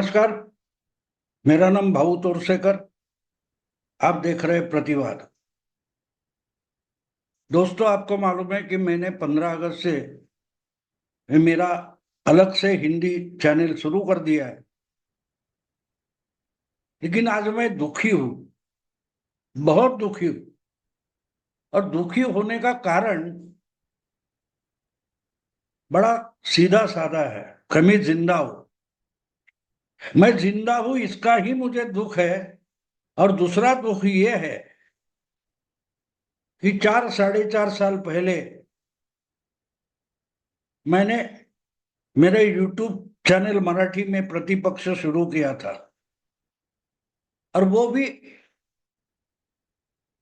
नमस्कार। मेरा नाम भाऊ तोरसेकर। आप देख रहे हैं प्रतिवाद। दोस्तों, आपको मालूम है कि मैंने 15 अगस्त से मेरा अलग से हिंदी चैनल शुरू कर दिया है। लेकिन आज मैं दुखी हूं, बहुत दुखी हूं। और दुखी होने का कारण बड़ा सीधा साधा है कि मैं जिंदा हूं। मैं जिंदा हूं इसका ही मुझे दुख है। और दूसरा दुख ये है कि 4 साढ़े 4 साल पहले मैंने मेरे यूट्यूब चैनल मराठी में प्रतिपक्ष शुरू किया था। और वो भी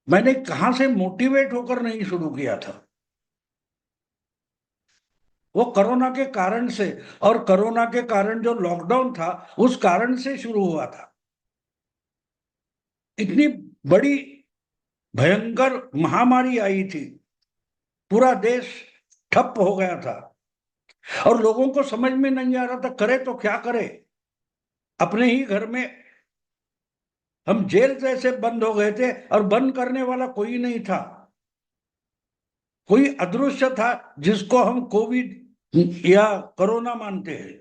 मैंने कहां से मोटिवेट होकर नहीं शुरू किया था, वो कोरोना के कारण से। और कोरोना के कारण जो लॉकडाउन था उस कारण से शुरू हुआ था। इतनी बड़ी भयंकर महामारी आई थी, पूरा देश ठप हो गया था। और लोगों को समझ में नहीं आ रहा था करे तो क्या करे। अपने ही घर में हम जेल जैसे बंद हो गए थे और बंद करने वाला कोई नहीं था। कोई अदृश्य था जिसको हम कोविड या कोरोना मानते हैं।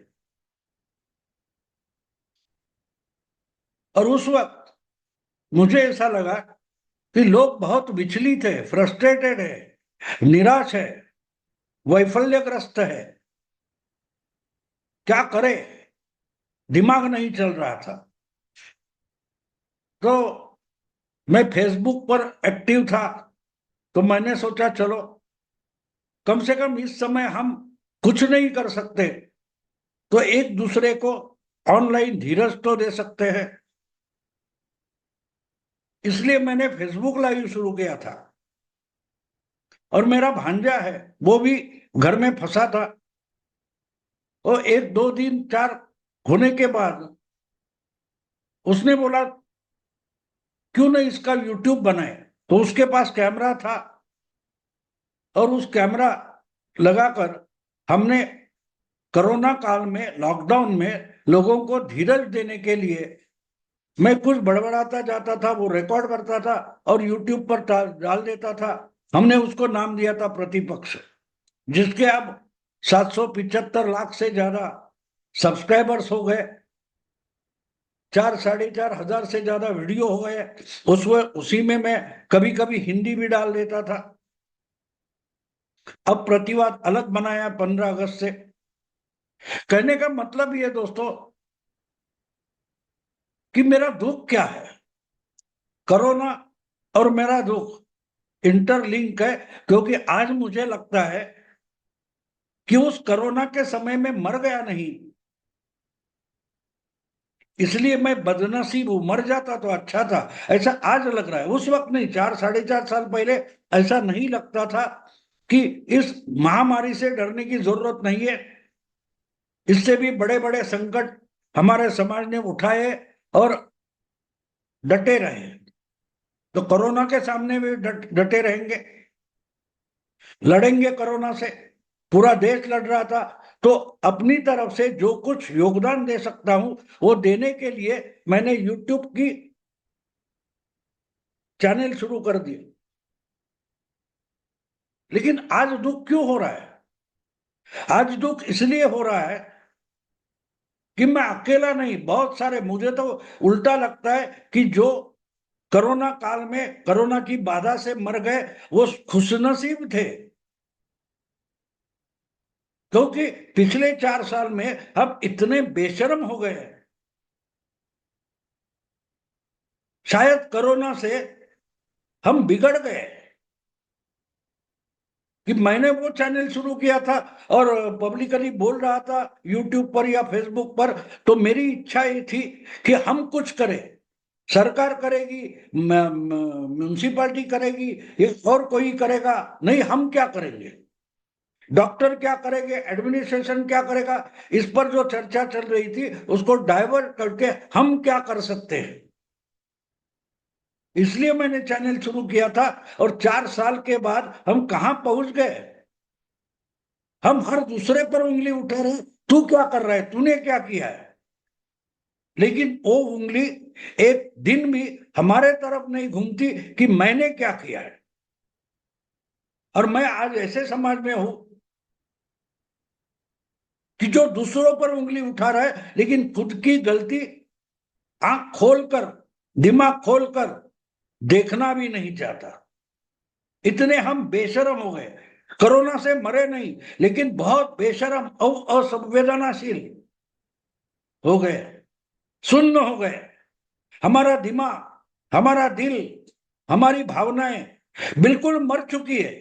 और उस वक्त मुझे ऐसा लगा कि लोग बहुत विचलित है, फ्रस्ट्रेटेड है, निराश है, वैफल्यग्रस्त है। क्या करे, दिमाग नहीं चल रहा था। तो मैं फेसबुक पर एक्टिव था। तो मैंने सोचा चलो, कम से कम इस समय हम कुछ नहीं कर सकते तो एक दूसरे को ऑनलाइन धीरज तो दे सकते हैं। इसलिए मैंने फेसबुक लाइव शुरू किया था। और मेरा भांजा है, वो भी घर में फंसा था। और एक दो दिन चार होने के बाद उसने बोला क्यों नहीं इसका यूट्यूब बनाए। तो उसके पास कैमरा था और उस कैमरा लगाकर हमने कोरोना काल में, लॉकडाउन में लोगों को धीरज देने के लिए मैं कुछ बड़बड़ाता जाता था, वो रिकॉर्ड करता था और यूट्यूब पर डाल देता था। हमने उसको नाम दिया था प्रतिपक्ष, जिसके अब 775 लाख से ज्यादा सब्सक्राइबर्स हो गए। 4 साढ़े 4 हजार से ज्यादा वीडियो हो गए। उसी में मैं कभी कभी हिंदी भी डाल देता था। अब प्रतिवाद अलग बनाया 15 अगस्त से। कहने का मतलब ये दोस्तों कि मेरा दुख क्या है। कोरोना और मेरा दुख इंटरलिंक है, क्योंकि आज मुझे लगता है कि उस कोरोना के समय में मर गया नहीं, इसलिए मैं बदनसीब हूं। मर जाता तो अच्छा था, ऐसा आज लग रहा है। उस वक्त नहीं, 4 साढ़े 4 साल पहले ऐसा नहीं लगता था कि इस महामारी से डरने की जरूरत नहीं है। इससे भी बड़े बड़े संकट हमारे समाज ने उठाए और डटे रहे। तो कोरोना के सामने भी डटे रहेंगे, लड़ेंगे कोरोना से। पूरा देश लड़ रहा था। तो अपनी तरफ से जो कुछ योगदान दे सकता हूं वो देने के लिए मैंने यूट्यूब की चैनल शुरू कर दिए। लेकिन आज दुख क्यों हो रहा है? आज दुख इसलिए हो रहा है कि मैं अकेला नहीं, बहुत सारे, मुझे तो उल्टा लगता है कि जो कोरोना काल में कोरोना की बाधा से मर गए वो खुशनसीब थे। क्योंकि पिछले 4 साल में हम इतने बेशर्म हो गए हैं। शायद कोरोना से हम बिगड़ गए कि मैंने वो चैनल शुरू किया था और पब्लिकली बोल रहा था यूट्यूब पर या फेसबुक पर। तो मेरी इच्छा ये थी कि हम कुछ करें। सरकार करेगी, म्यूनिसिपालिटी करेगी, ये और कोई करेगा नहीं, हम क्या करेंगे? डॉक्टर क्या करेंगे, एडमिनिस्ट्रेशन क्या करेगा? इस पर जो चर्चा चल रही थी उसको डाइवर्ट करके हम क्या कर सकते हैं, इसलिए मैंने चैनल शुरू किया था। और 4 साल के बाद हम कहां पहुंच गए। हम हर दूसरे पर उंगली उठा रहे, तू क्या कर रहा है, तूने क्या किया है। लेकिन वो उंगली एक दिन भी हमारे तरफ नहीं घूमती कि मैंने क्या किया है। और मैं आज ऐसे समाज में हूं कि जो दूसरों पर उंगली उठा रहा है लेकिन खुद की गलती आंख खोलकर, दिमाग खोलकर देखना भी नहीं चाहता। इतने हम बेशरम हो गए। कोरोना से मरे नहीं, लेकिन बहुत बेशरम और असंवेदनाशील हो गए, सुन्न हो गए। हमारा दिमाग, हमारा दिल, हमारी भावनाएं बिल्कुल मर चुकी है।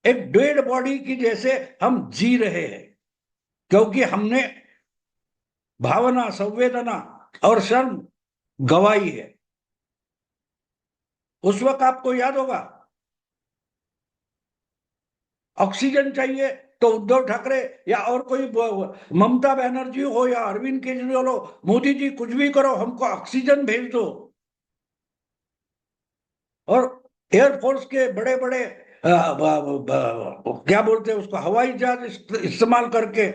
एक डेड बॉडी की जैसे हम जी रहे हैं, क्योंकि हमने भावना, संवेदना और शर्म गवाई है। उस वक्त आपको याद होगा, ऑक्सीजन चाहिए तो उद्धव ठाकरे या और कोई ममता बनर्जी हो या अरविंद केजरीवाल हो, मोदी जी कुछ भी करो, हमको ऑक्सीजन भेज दो। और एयरफोर्स के बड़े बड़े क्या बोलते हैं उसको, हवाई जहाज इस्तेमाल करके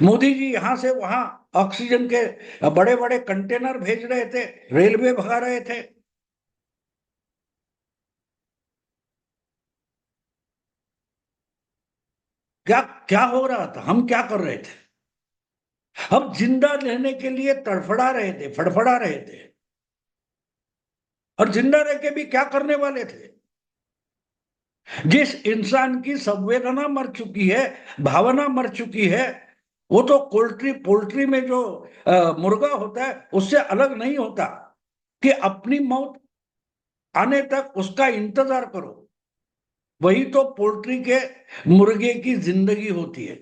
मोदी जी यहां से वहां ऑक्सीजन के बड़े बड़े कंटेनर भेज रहे थे, रेलवे भगा रहे थे। क्या क्या हो रहा था, हम क्या कर रहे थे? हम जिंदा रहने के लिए तड़फड़ा रहे थे, फड़फड़ा रहे थे। और जिंदा रह के भी क्या करने वाले थे? जिस इंसान की संवेदना मर चुकी है, भावना मर चुकी है, वो तो पोल्ट्री पोल्ट्री में जो मुर्गा होता है उससे अलग नहीं होता कि अपनी मौत आने तक उसका इंतजार करो। वही तो पोल्ट्री के मुर्गे की जिंदगी होती है।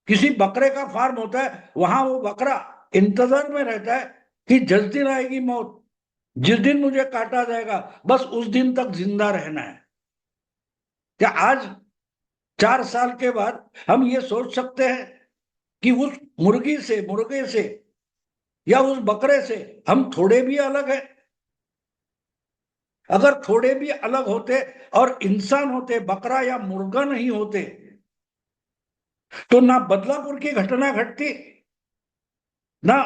किसी बकरे का फार्म होता है, वहां वो बकरा इंतजार में रहता है कि जिस दिन आएगी मौत, जिस दिन मुझे काटा जाएगा, बस उस दिन तक जिंदा रहना है। क्या आज 4 साल के बाद हम ये सोच सकते हैं कि उस मुर्गी से, मुर्गे से या उस बकरे से हम थोड़े भी अलग हैं? अगर थोड़े भी अलग होते और इंसान होते, बकरा या मुर्गा नहीं होते, तो ना बदलापुर की घटना घटती, ना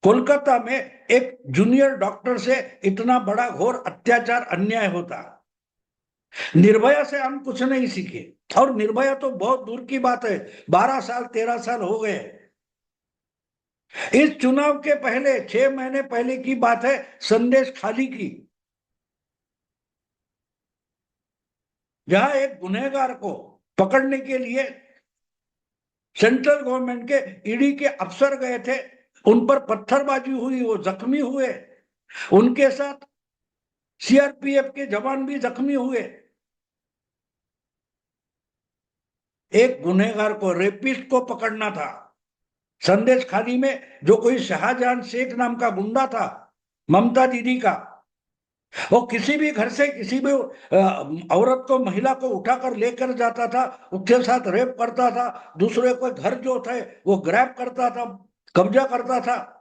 कोलकाता में एक जूनियर डॉक्टर से इतना बड़ा घोर अत्याचार, अन्याय होता। निर्भया से हम कुछ नहीं सीखे। और निर्भया तो बहुत दूर की बात है, 12 साल 13 साल हो गए। इस चुनाव के पहले 6 महीने पहले की बात है, संदेश खाली की, जहां एक गुनहगार को पकड़ने के लिए सेंट्रल गवर्नमेंट के ईडी के अफसर गए थे, उन पर पत्थरबाजी हुई, वो जख्मी हुए। उनके साथ सीआरपीएफ के जवान भी जख्मी हुए। एक गुनहगार को, रेपिस्ट को पकड़ना था। संदेश खाली में जो कोई शाहजहां शेख नाम का गुंडा था, ममता दीदी का, वो किसी भी घर से किसी भी औरत को, महिला को उठाकर लेकर जाता था, उसके साथ रेप करता था, दूसरे को घर जो थे वो ग्रैब करता था, कब्जा करता था।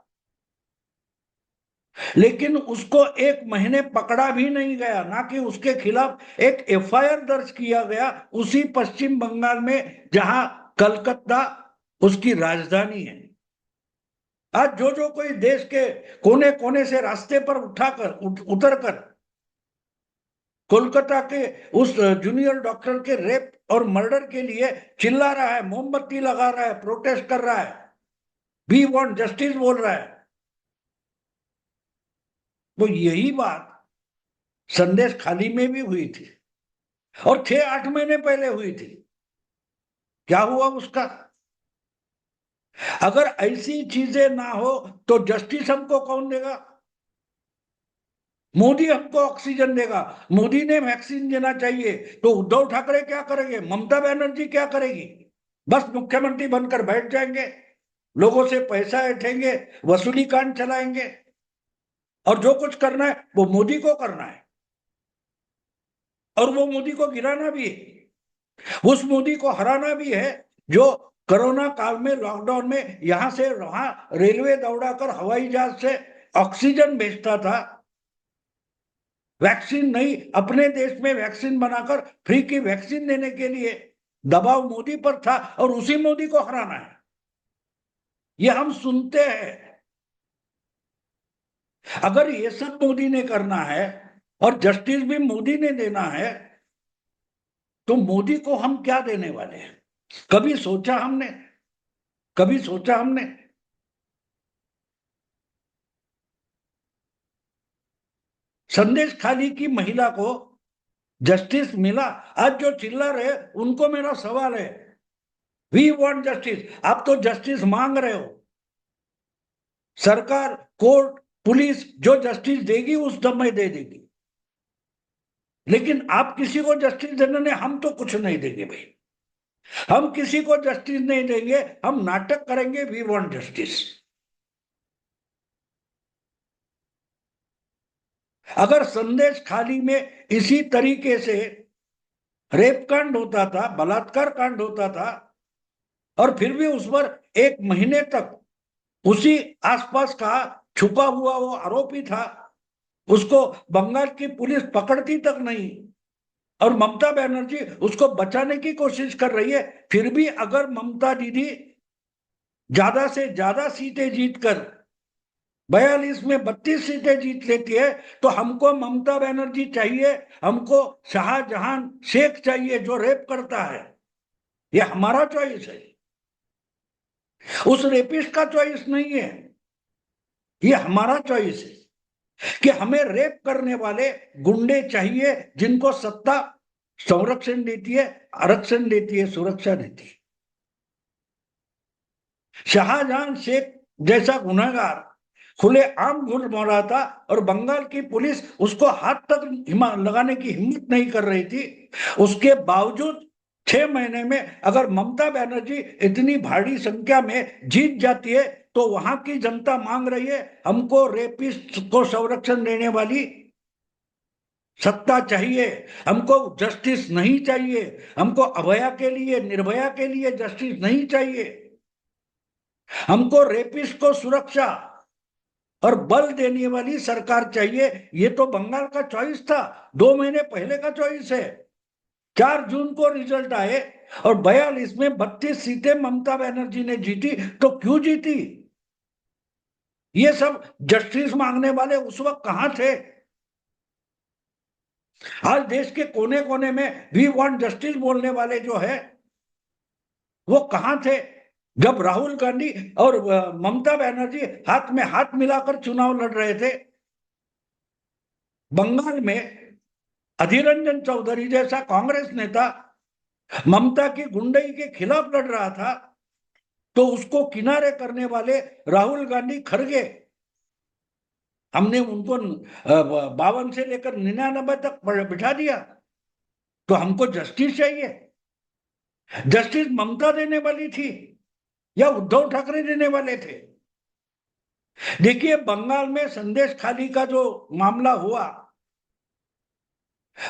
लेकिन उसको 1 महीने पकड़ा भी नहीं गया, ना कि उसके खिलाफ एक एफआईआर दर्ज किया गया उसी पश्चिम बंगाल में जहां कलकत्ता उसकी राजधानी है। आज जो जो कोई देश के कोने कोने से रास्ते पर उठाकर उतर कर कोलकाता के उस जूनियर डॉक्टर के रेप और मर्डर के लिए चिल्ला रहा है, मोमबत्ती लगा रहा है, प्रोटेस्ट कर रहा है, वी वांट जस्टिस बोल रहा है, तो यही बात संदेश खाली में भी हुई थी और 6-8 महीने पहले हुई थी। क्या हुआ उसका? अगर ऐसी चीजें ना हो तो जस्टिस हमको कौन देगा? मोदी हमको ऑक्सीजन देगा, मोदी ने वैक्सीन देना चाहिए, तो उद्धव ठाकरे क्या करेंगे, ममता बनर्जी क्या करेगी? बस मुख्यमंत्री बनकर बैठ जाएंगे, लोगों से पैसा ऐंठेंगे, वसूली कांड चलाएंगे, और जो कुछ करना है वो मोदी को करना है। और वो मोदी को गिराना भी है, उस मोदी को हराना भी है जो कोरोना काल में, लॉकडाउन में यहां से वहां रेलवे दौड़ाकर, हवाई जहाज से ऑक्सीजन भेजता था। वैक्सीन नहीं, अपने देश में वैक्सीन बनाकर फ्री की वैक्सीन देने के लिए दबाव मोदी पर था, और उसी मोदी को हराना है। ये हम सुनते हैं, अगर ये सब मोदी ने करना है और जस्टिस भी मोदी ने देना है, तो मोदी को हम क्या देने वाले हैं? कभी सोचा हमने? कभी सोचा हमने? संदेश खाली की महिला को जस्टिस मिला? आज जो चिल्ला रहे उनको मेरा सवाल है, वी वांट जस्टिस, आप तो जस्टिस मांग रहे हो। सरकार, कोर्ट, पुलिस जो जस्टिस देगी उस समय दे देगी, लेकिन आप किसी को जस्टिस देने ने, हम तो कुछ नहीं देंगे भाई, हम किसी को जस्टिस नहीं देंगे, हम नाटक करेंगे वी वांट जस्टिस। अगर संदेश खाली में इसी तरीके से रेप कांड होता था, बलात्कार कांड होता था, और फिर भी उस पर 1 महीने तक उसी आसपास का छुपा हुआ वो आरोपी था, उसको बंगाल की पुलिस पकड़ती तक नहीं, और ममता बनर्जी उसको बचाने की कोशिश कर रही है, फिर भी अगर ममता दीदी ज्यादा से ज्यादा सीटें जीतकर 42 में 32 सीटें जीत लेती है, तो हमको ममता बनर्जी चाहिए, हमको शाहजहां शेख चाहिए जो रेप करता है, ये हमारा चॉइस है, उस रेपिस्ट का चॉइस नहीं है, ये हमारा चॉइस है कि हमें रेप करने वाले गुंडे चाहिए जिनको सत्ता संरक्षण देती है, आरक्षण देती है, सुरक्षा देती है। शाहजहां शेख जैसा गुनहगार खुले आम घूम रहा था और बंगाल की पुलिस उसको हाथ तक लगाने की हिम्मत नहीं कर रही थी, उसके बावजूद 6 महीने में अगर ममता बनर्जी इतनी भारी संख्या में जीत जाती है, तो वहां की जनता मांग रही है हमको रेपिस्ट को संरक्षण देने वाली सत्ता चाहिए, हमको जस्टिस नहीं चाहिए, हमको अभया के लिए, निर्भया के लिए जस्टिस नहीं चाहिए, हमको रेपिस्ट को सुरक्षा और बल देने वाली सरकार चाहिए। ये तो बंगाल का चॉइस था, 2 महीने पहले का चॉइस है। 4 जून को रिजल्ट आए और 42 में 32 सीटें ममता बनर्जी ने जीती, तो क्यों जीती? ये सब जस्टिस मांगने वाले उस वक्त कहां थे? आज देश के कोने कोने में वी वांट जस्टिस बोलने वाले जो है वो कहां थे जब राहुल गांधी और ममता बनर्जी हाथ में हाथ मिलाकर चुनाव लड़ रहे थे? बंगाल में अधीर रंजन चौधरी जैसा कांग्रेस नेता ममता की गुंडई के खिलाफ लड़ रहा था, तो उसको किनारे करने वाले राहुल गांधी खड़गे, हमने उनको 52 से लेकर 99 तक बिठा दिया। तो हमको जस्टिस चाहिए, जस्टिस ममता देने वाली थी या उद्धव ठाकरे देने वाले थे? देखिए, बंगाल में संदेश खाली का जो मामला हुआ,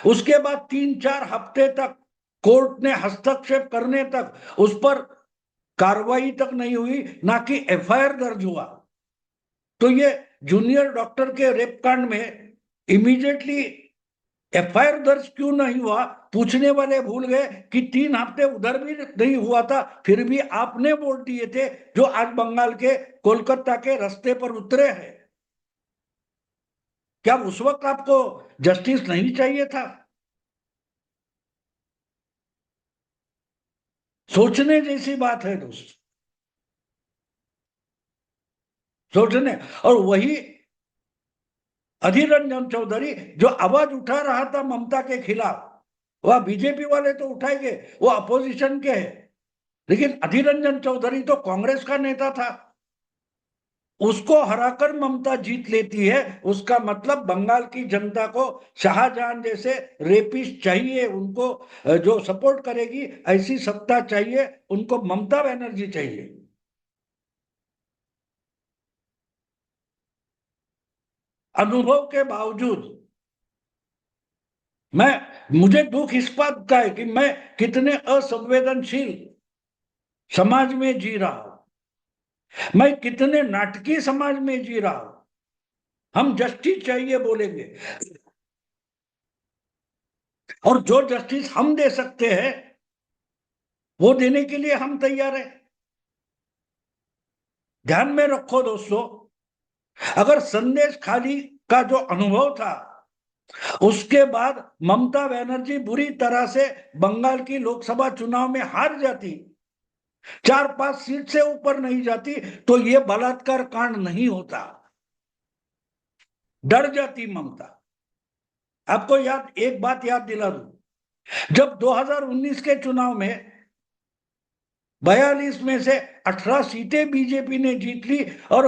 उसके बाद 3-4 हफ्ते तक कोर्ट ने हस्तक्षेप करने तक उस पर कार्रवाई तक नहीं हुई, ना कि एफआईआर दर्ज हुआ। तो ये जूनियर डॉक्टर के रेप कांड में इमीडिएटली एफआईआर दर्ज क्यों नहीं हुआ, पूछने वाले भूल गए कि 3 हफ्ते उधर भी नहीं हुआ था, फिर भी आपने वोट दिए थे जो आज बंगाल के कोलकाता के रास्ते पर उतरे हैं। क्या उस वक्त आपको जस्टिस नहीं चाहिए था? सोचने जैसी बात है दोस्त, सोचने। और वही अधीर रंजन चौधरी जो आवाज उठा रहा था ममता के खिलाफ, वह बीजेपी वाले तो उठाएंगे, वो अपोजिशन के हैं, लेकिन अधीर रंजन चौधरी तो कांग्रेस का नेता था, उसको हराकर ममता जीत लेती है, उसका मतलब बंगाल की जनता को शाहजहां जैसे रेपिस्ट चाहिए, उनको जो सपोर्ट करेगी ऐसी सत्ता चाहिए, उनको ममता बनर्जी चाहिए। अनुभव के बावजूद मुझे दुख इस बात का है कि मैं कितने असंवेदनशील समाज में जी रहा हूं, मैं कितने नाटकीय समाज में जी रहा हूं। हम जस्टिस चाहिए बोलेंगे, और जो जस्टिस हम दे सकते हैं वो देने के लिए हम तैयार हैं। ध्यान में रखो दोस्तों, अगर संदेश खाली का जो अनुभव था, उसके बाद ममता बनर्जी बुरी तरह से बंगाल की लोकसभा चुनाव में हार जाती, 4-5 सीट से ऊपर नहीं जाती, तो ये बलात्कार कांड नहीं होता। डर जाती ममता। आपको एक बात याद दिला दूं, जब 2019 के चुनाव में 42 में से 18 सीटें बीजेपी ने जीत ली और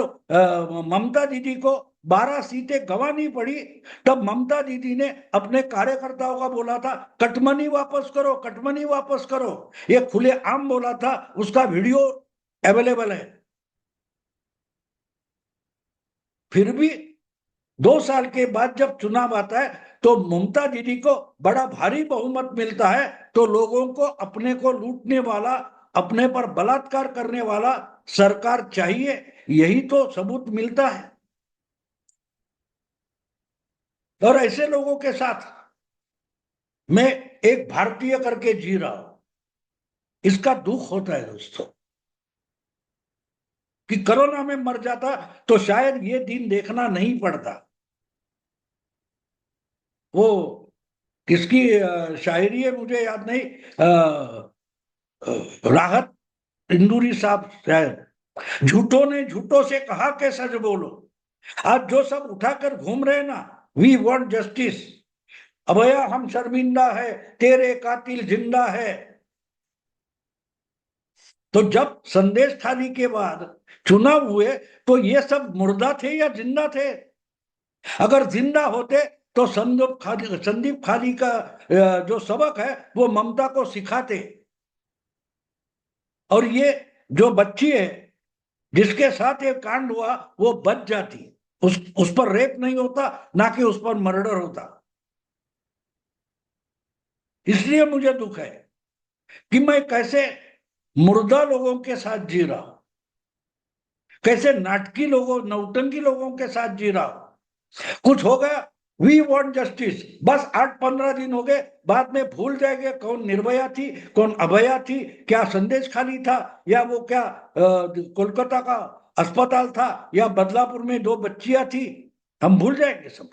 ममता दीदी को 12 सीटें गंवानी पड़ी, तब ममता दीदी ने अपने कार्यकर्ताओं का बोला था, कटमनी वापस करो, कटमनी वापस करो। ये खुले आम बोला था, उसका वीडियो अवेलेबल है। फिर भी 2 साल के बाद जब चुनाव आता है तो ममता दीदी को बड़ा भारी बहुमत मिलता है, तो लोगों को अपने को लूटने वाला, अपने पर बलात्कार करने वाला सरकार चाहिए, यही तो सबूत मिलता है। और ऐसे लोगों के साथ मैं एक भारतीय करके जी रहा हूं, इसका दुख होता है दोस्तों, कि कोरोना में मर जाता तो शायद ये दिन देखना नहीं पड़ता। वो किसकी शायरी है मुझे याद नहीं, राहत इंदूरी साहब शायद, झूठों ने झूठों से कहा कि सच बोलो। आज जो सब उठाकर घूम रहे ना, वी वांट जस्टिस, अभया हम शर्मिंदा है, तेरे कातिल जिंदा है। तो जब संदेश खाली के बाद चुनाव हुए तो ये सब मुर्दा थे या जिंदा थे? अगर जिंदा होते तो संदीप खाली का जो सबक है वो ममता को सिखाते, और ये जो बच्ची है जिसके साथ ये कांड हुआ वो बच जाती, उस पर रेप नहीं होता, ना कि उस पर मर्डर होता। इसलिए मुझे दुख है कि मैं कैसे मुर्दा लोगों के साथ जी रहा हूं, कैसे नाटकी लोगों, नौटंकी लोगों के साथ जी रहा हूं। कुछ हो गया, वी वांट जस्टिस, बस 8-15 दिन हो गए, बाद में भूल जाएंगे कौन निर्भया थी, कौन अभया थी, क्या संदेश खाली था, या वो क्या कोलकाता का अस्पताल था, या बदलापुर में 2 बच्चियां थी। हम भूल जाएंगे सब।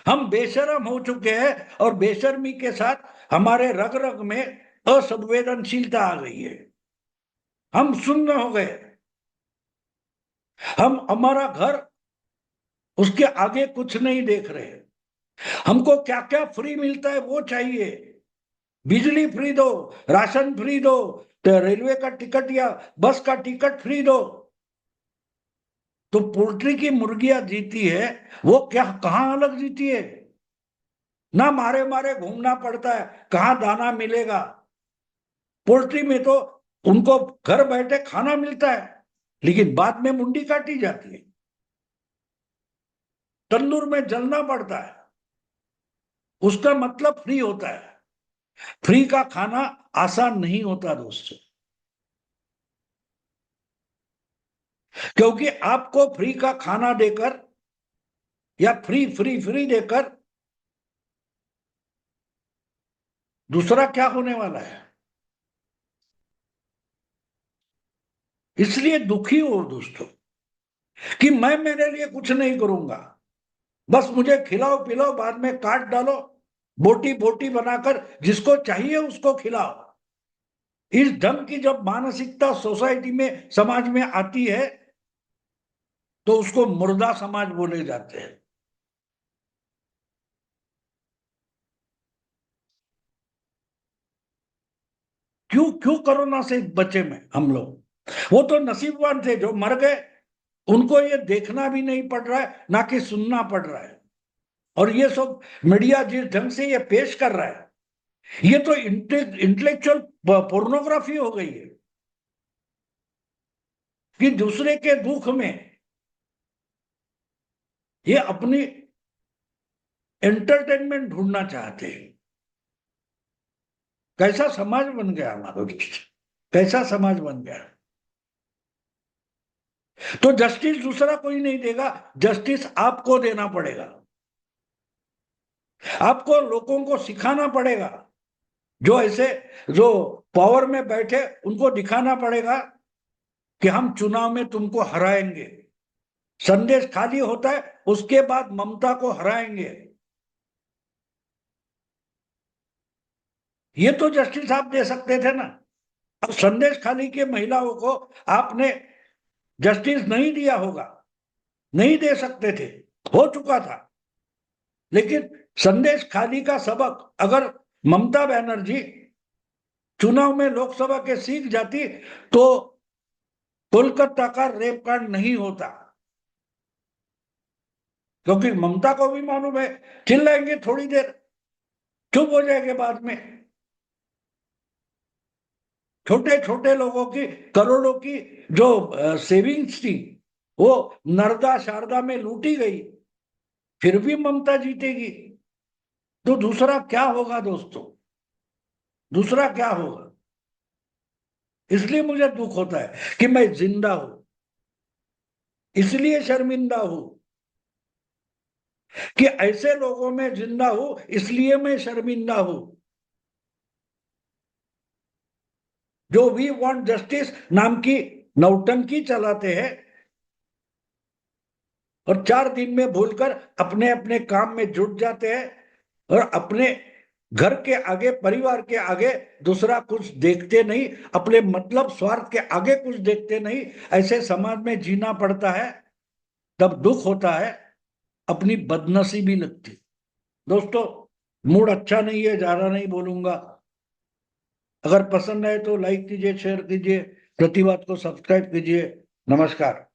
हम बेशर्म हो चुके हैं, और बेशर्मी के साथ हमारे रग रग में असंवेदनशीलता आ गई है। हम सुन्न हो गए। हम हमारा घर, उसके आगे कुछ नहीं देख रहे। हमको क्या क्या फ्री मिलता है वो चाहिए। बिजली फ्री दो, राशन फ्री दो, तो रेलवे का टिकट या बस का टिकट फ्री दो। तो पोल्ट्री की मुर्गियां जीती है, वो क्या कहां अलग जीती है? ना मारे मारे घूमना पड़ता है, कहां दाना मिलेगा। पोल्ट्री में तो उनको घर बैठे खाना मिलता है, लेकिन बाद में मुंडी काटी जाती है, तंदूर में जलना पड़ता है। उसका मतलब फ्री होता है। फ्री का खाना आसान नहीं होता दोस्तों, क्योंकि आपको फ्री का खाना देकर या फ्री फ्री फ्री देकर दूसरा क्या होने वाला है? इसलिए दुखी हो दोस्तों कि मैं मेरे लिए कुछ नहीं करूंगा, बस मुझे खिलाओ पिलाओ, बाद में काट डालो, बोटी बोटी बनाकर जिसको चाहिए उसको खिलाओ। इस ढंग की जब मानसिकता सोसाइटी में, समाज में आती है, तो उसको मुर्दा समाज बोले जाते हैं। क्यों क्यों कोरोना से बचे में हम लोग? वो तो नसीबवान थे जो मर गए, उनको ये देखना भी नहीं पड़ रहा है, ना कि सुनना पड़ रहा है। और ये सब मीडिया जिस ढंग से ये पेश कर रहा है, ये तो इंटेलेक्चुअल पोर्नोग्राफी हो गई है, कि दूसरे के दुख में ये अपनी एंटरटेनमेंट ढूंढना चाहते हैं। कैसा समाज बन गया हमारा देश, कैसा समाज बन गया। तो जस्टिस दूसरा कोई नहीं देगा, जस्टिस आपको देना पड़ेगा। आपको लोगों को सिखाना पड़ेगा, जो ऐसे जो पावर में बैठे उनको दिखाना पड़ेगा कि हम चुनाव में तुमको हराएंगे। संदेश खाली होता है, उसके बाद ममता को हराएंगे। ये तो जस्टिस साहब दे सकते थे ना। अब संदेश खाली के महिलाओं को आपने जस्टिस नहीं दिया होगा, नहीं दे सकते थे, हो चुका था। लेकिन संदेश खाली का सबक अगर ममता बनर्जी चुनाव में लोकसभा के सीख जाती तो कोलकाता का रेप कांड नहीं होता। क्योंकि ममता को भी मालूम है चिल्लाएंगे थोड़ी देर, चुप हो जाएंगे बाद में। छोटे छोटे लोगों की करोड़ों की जो सेविंग्स थी वो नर्मदा शारदा में लूटी गई, फिर भी ममता जीतेगी। तो दूसरा क्या होगा दोस्तों, दूसरा क्या होगा? इसलिए मुझे दुख होता है कि मैं जिंदा हूं, इसलिए शर्मिंदा हूं कि ऐसे लोगों में जिंदा हूं, इसलिए मैं शर्मिंदा हूं जो वी वांट जस्टिस नाम की नौटंकी चलाते हैं और 4 दिन में भूलकर अपने अपने काम में जुट जाते हैं और अपने घर के आगे, परिवार के आगे दूसरा कुछ देखते नहीं, अपने मतलब स्वार्थ के आगे कुछ देखते नहीं। ऐसे समाज में जीना पड़ता है, तब दुख होता है, अपनी बदनसीबी लगती। दोस्तों, मूड अच्छा नहीं है, ज्यादा नहीं बोलूंगा। अगर पसंद आए तो लाइक कीजिए, शेयर कीजिए, प्रतिवाद को सब्सक्राइब कीजिए। नमस्कार।